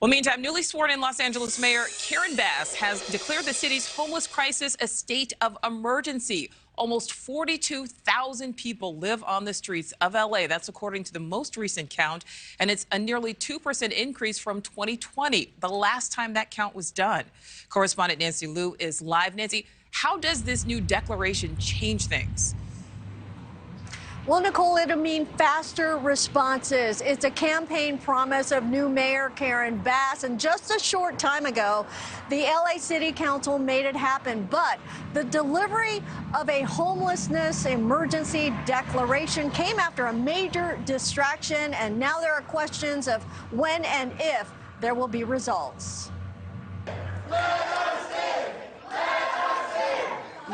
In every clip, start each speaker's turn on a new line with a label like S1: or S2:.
S1: Well, meantime, newly sworn in Los Angeles Mayor Karen Bass has declared the city's homeless crisis a state of emergency. Almost 42,000 people live on the streets of LA. That's according to the most recent count, and it's a nearly 2% increase from 2020, the last time that count was done. Correspondent Nancy Liu is live. Nancy, how does this new declaration change things?
S2: Well, Nicole, it'll mean faster responses. It's a campaign promise of new Mayor Karen Bass. And just a short time ago, the LA City Council made it happen. But the delivery of a homelessness emergency declaration came after a major distraction. And now there are questions of when and if there will be results.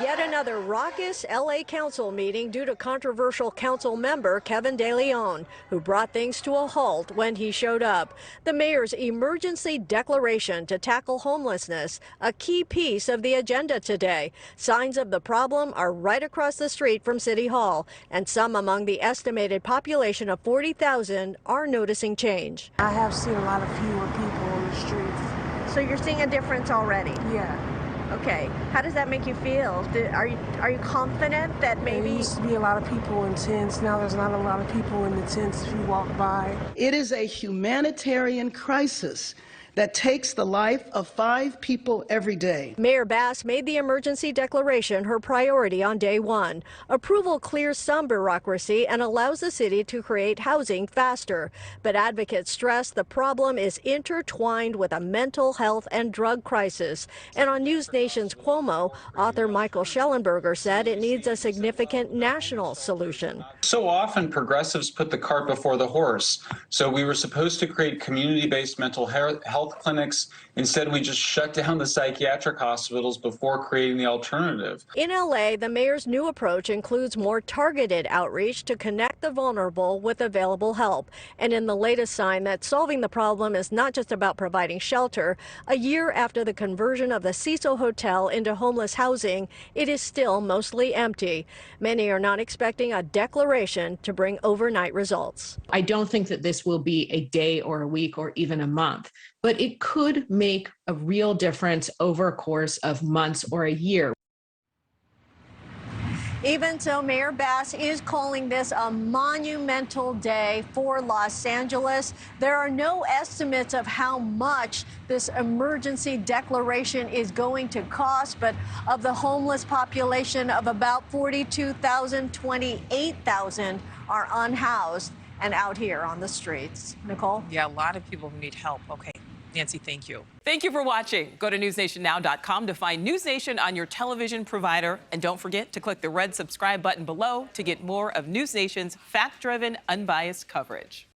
S2: Yet another raucous LA Council meeting due to controversial council member Kevin De Leon, who brought things to a halt when he showed up. The mayor's emergency declaration to tackle homelessness, a key piece of the agenda today. Signs of the problem are right across the street from City Hall, and some among the estimated population of 40,000 are noticing change.
S3: I have seen a lot of fewer people on the streets.
S2: So you're seeing a difference already?
S3: Yeah.
S2: Okay. How does that make you feel? Are you confident that maybe...
S3: There used to be a lot of people in tents. Now there's not a lot of people in the tents if you walk by.
S4: It is a humanitarian crisis that takes the life of 5 people every day.
S2: Mayor Bass made the emergency declaration her priority on day one. Approval clears some bureaucracy and allows the city to create housing faster. But advocates stress the problem is intertwined with a mental health and drug crisis. And on News Nation's Cuomo, author Michael Schellenberger said it needs a significant national solution.
S5: So often progressives put the cart before the horse. So we were supposed to create community-based mental health clinics. Instead, we just shut down the psychiatric hospitals before creating the alternative.
S2: In LA, the mayor's new approach includes more targeted outreach to connect the vulnerable with available help. And in the latest sign that solving the problem is not just about providing shelter, a year after the conversion of the Cecil Hotel into homeless housing, it is still mostly empty. Many are not expecting a declaration to bring overnight results.
S6: I don't think that this will be a day or a week or even a month, but it could make a real difference over a course of months or a year.
S2: Even so, Mayor Bass is calling this a monumental day for Los Angeles. There are no estimates of how much this emergency declaration is going to cost, but of the homeless population of about 42,000, 28,000 are unhoused and out here on the streets. Nicole?
S1: Yeah, a lot of people who need help. Okay. Nancy, thank you. Thank you for watching. Go to newsnationnow.com to find News Nation on your television provider. And don't forget to click the red subscribe button below to get more of News Nation's fact-driven, unbiased coverage.